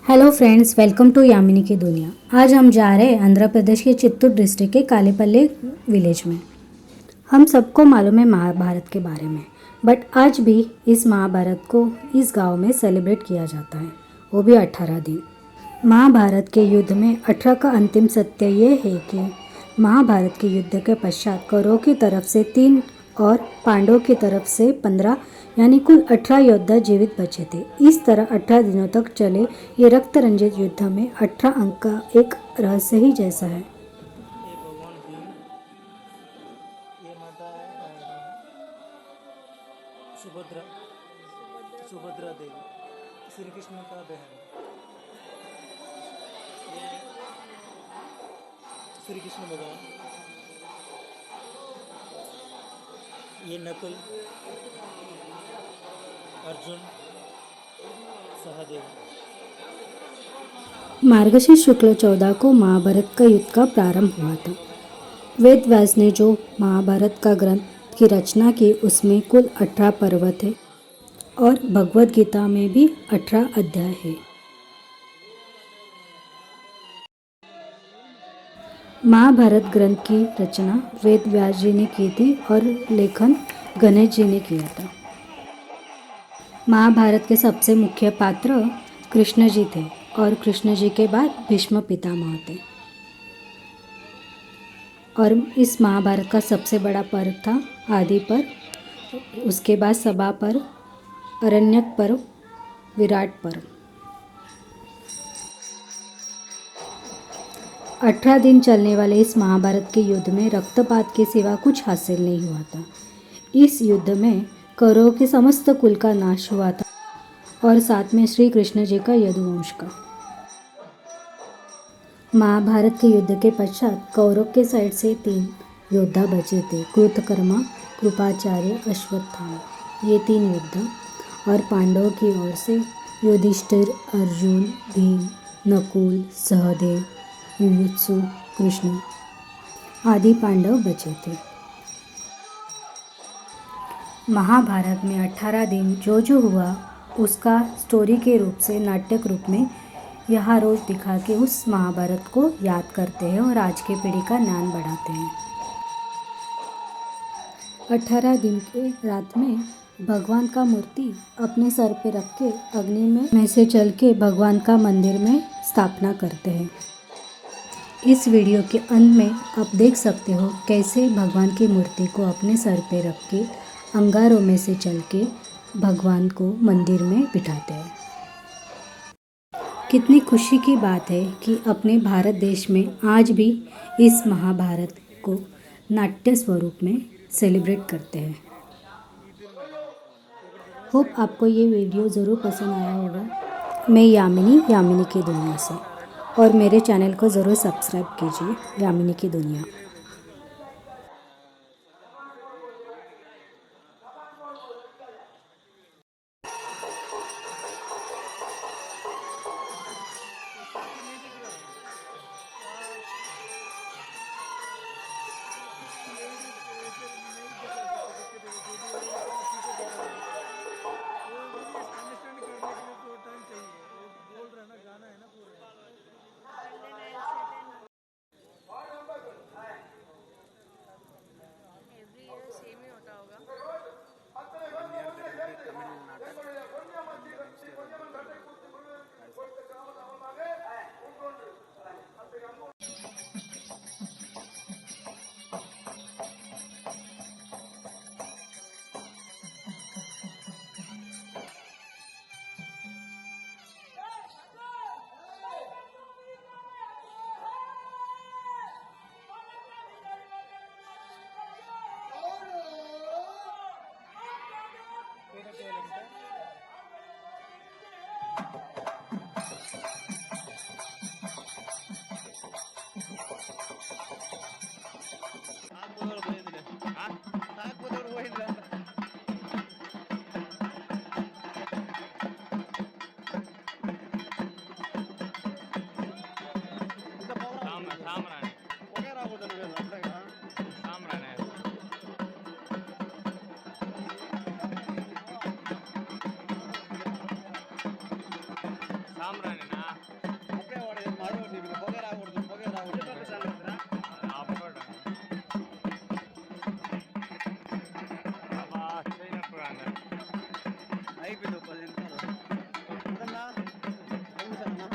Hello friends, welcome to Yamini की दुनिया। आज हम जा रहे हैं आंध्र प्रदेश के चित्तूर डिस्ट्रिक्ट के कालेपल्ली विलेज में। हम सबको मालूम है महाभारत के बारे में, बट आज भी इस महाभारत को इस गांव में सेलिब्रेट किया जाता है, वो भी 18 दिन। महाभारत के युद्ध में 18 का अंतिम सत्य ये है कि महाभारत के युद्ध के पश्चात कौरवों की तरफ से 3 और पांडवों की तरफ से 15 यानी कुल 18 योद्धा जीवित बचे थे। इस तरह 18 दिनों तक चले ये रक्त रंजित युद्ध में 18 अंक का एक रहस्य ही जैसा है। ये भगवान भीम, ये माता सुभद्रा सुभद्रा देवी, श्री कृष्ण का बहन। ये श्री कृष्ण भगवान, ये नकुल, अर्जुन, सहदेव। मार्गशीर्ष शुक्ल 14 को महाभारत का युद्ध का प्रारंभ हुआ था। वेद व्यास ने जो महाभारत का ग्रंथ की रचना की उसमें कुल 18 पर्व थे और भगवद गीता में भी 18 अध्याय है। महाभारत ग्रंथ की रचना वेद व्यास जी ने की थी और लेखन गणेश जी ने किया था। महाभारत के सबसे मुख्य पात्र कृष्ण जी थे और कृष्ण जी के बाद भीष्म पितामह थे। और इस महाभारत का सबसे बड़ा पर्व था आदि पर्व, उसके बाद सभा पर्व, अरण्यक पर्व, विराट पर्व। 18 दिन चलने वाले इस महाभारत के युद्ध में रक्तपात के सिवा कुछ हासिल नहीं हुआ था। इस युद्ध में कौरवों के समस्त कुल का नाश हुआ था और साथ में श्री कृष्ण जी का यदुवंश का। महाभारत के युद्ध के पश्चात कौरव के साइड से 3 योद्धा बचे थे, कृतकर्मा, कृपाचार्य, अश्वत्थामा, ये 3 योद्धा। और पांडवों की ओर से युधिष्ठिर, अर्जुन, भीम, नकुल, सहदेव, युयुत्सु, कृष्ण आदि पांडव बचे थे। महाभारत में 18 दिन जो हुआ उसका स्टोरी के रूप से, नाट्यक रूप में यहाँ रोज दिखा के उस महाभारत को याद करते हैं और आज की पीढ़ी का ज्ञान बढ़ाते हैं। 18 दिन के रात में भगवान का मूर्ति अपने सर पे रख के अग्नि में से चल के भगवान का मंदिर में स्थापना करते हैं। इस वीडियो के अंत में आप देख सकते हो कैसे भगवान की मूर्ति को अपने सर पे रख के अंगारों में से चल के भगवान को मंदिर में बिठाते हैं। कितनी खुशी की बात है कि अपने भारत देश में आज भी इस महाभारत को नाट्य स्वरूप में सेलिब्रेट करते हैं। होप आपको ये वीडियो ज़रूर पसंद आया होगा। मैं यामिनी की दुनिया से, और मेरे चैनल को ज़रूर सब्सक्राइब कीजिए, यामिनी की दुनिया। बोल रहा है ना, गाना है ना पूरा। సాంబ్రాణినా అప్పుడే వాడు మాడవద్దు ఇక్కడ పొగ రాకూడదు అప్పుడు చేయనప్పుడు అయిపోయింది 10 నిమిషాలు ఉందన్నా నిమిషాలన్నా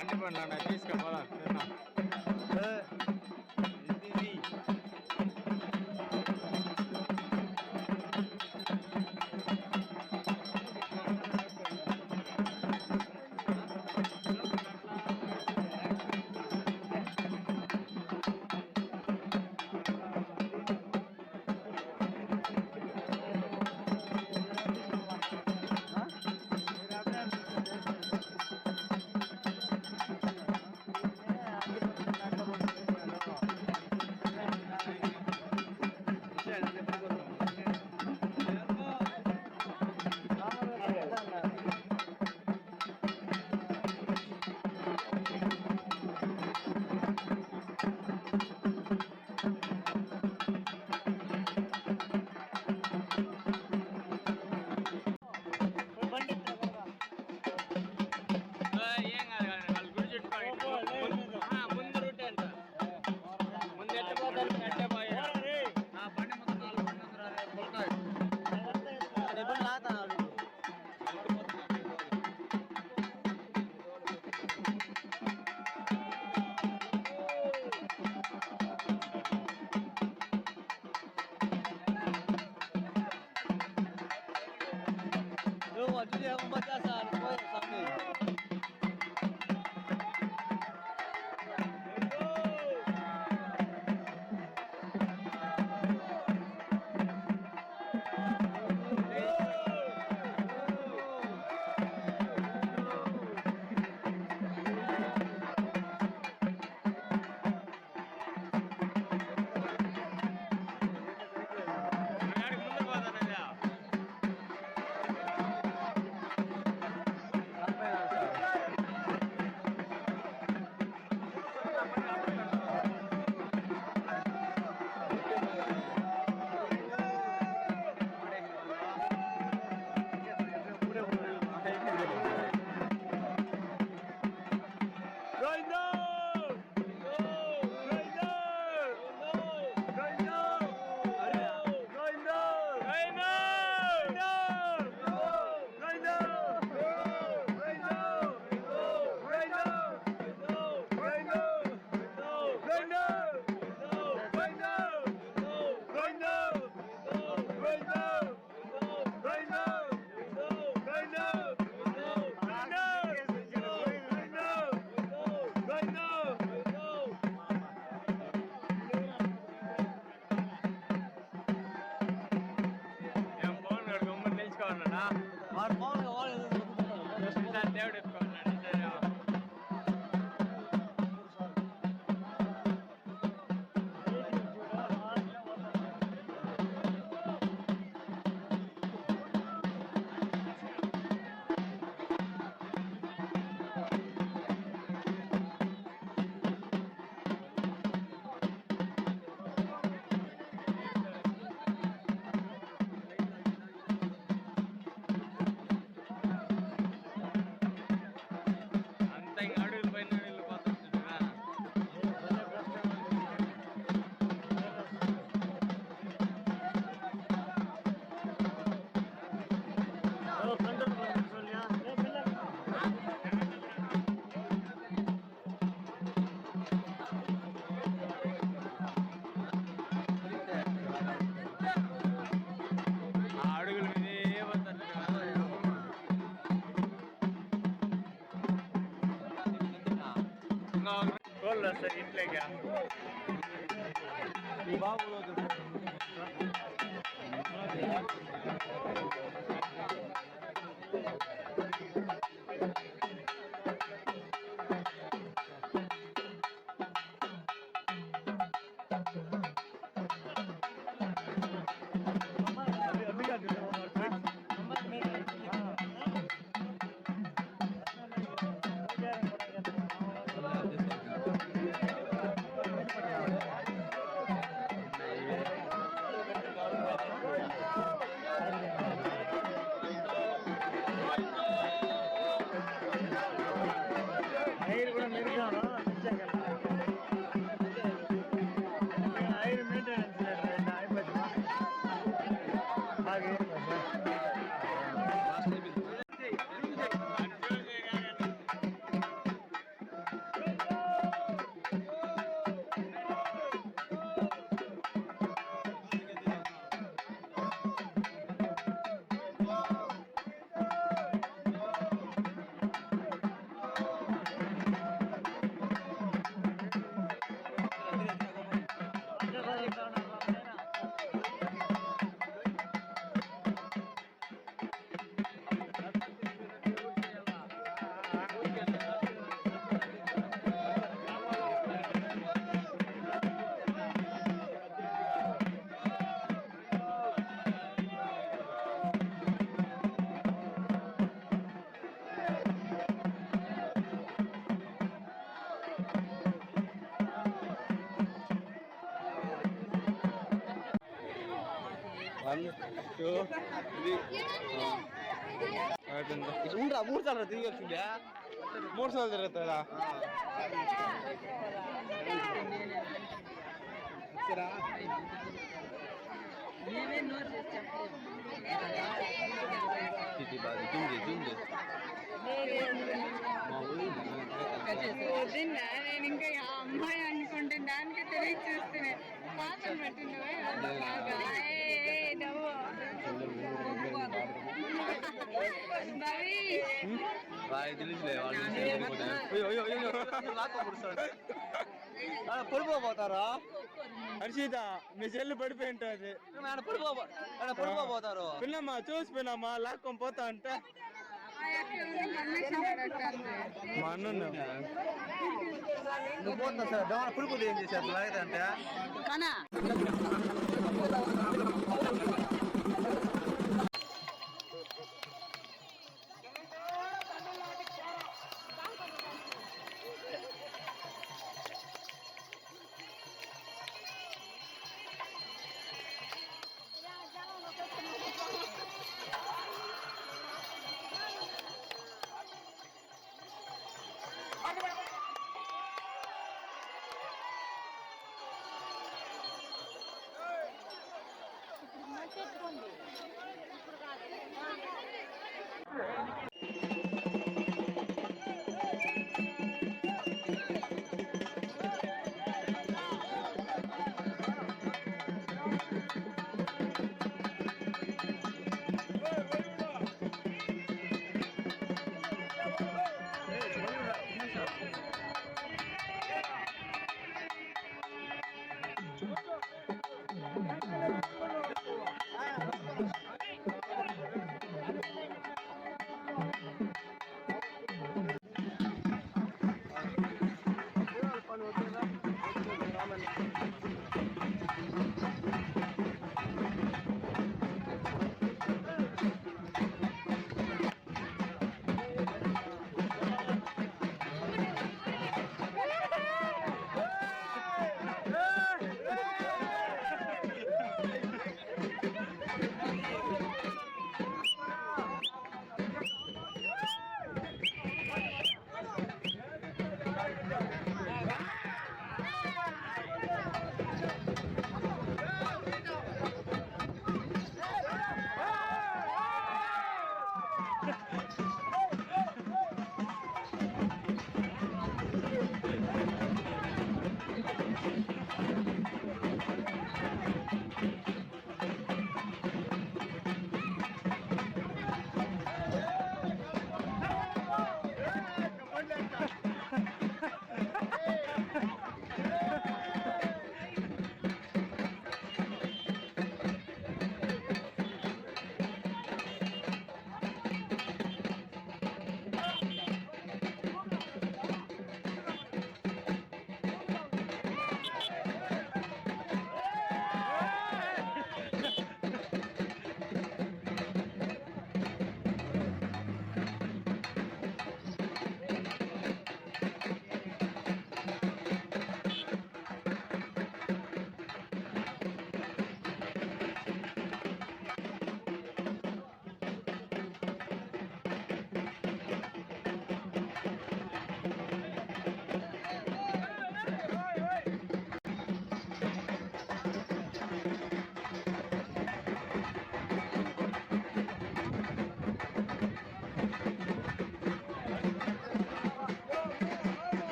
అంటిపోయినా తీసుకుపోదా తిన్నా ఏం కాదు వాళ్ళు గుడి చుట్టుకోవాలి ముందు రూట్ అంట ముందు ఎట్ట పోతారు అట్టే పోయారు నా బండి ముందు 4 బండి ముందు రాతాడు వచ్చి సార్ సమయం వాడు మామూలుగా వాడు దేవుడు ఎత్తుకోన్నాడు बोल सर इतने क्या अभी ఉండరా 3 సార్లు తిరిగి వచ్చిందా 3 సార్లు తిరుగుతుందా వదిన్నా నేను ఇంకా ఆ అమ్మాయి అనుకుంటే దానికి తెలియ చూస్తూనే పాత్ర పెట్టింది పడిపోతారా హర్షిత మీ చెల్లి పడిపోయి ఉంటుంది పడిపోతారు పిల్లమ్మా చూసిపోయినామా లాక్కొని పోతా అంటే మా అన్న నువ్వు పోతున్నా సార్ దోమ పురుగు ఏం చేశారు లాగదంటే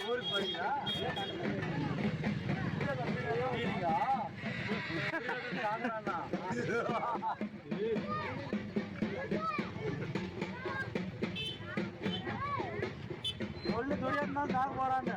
ஊருக்கு போறீங்களா ஒண்ணு துணியா சாக போறாங்க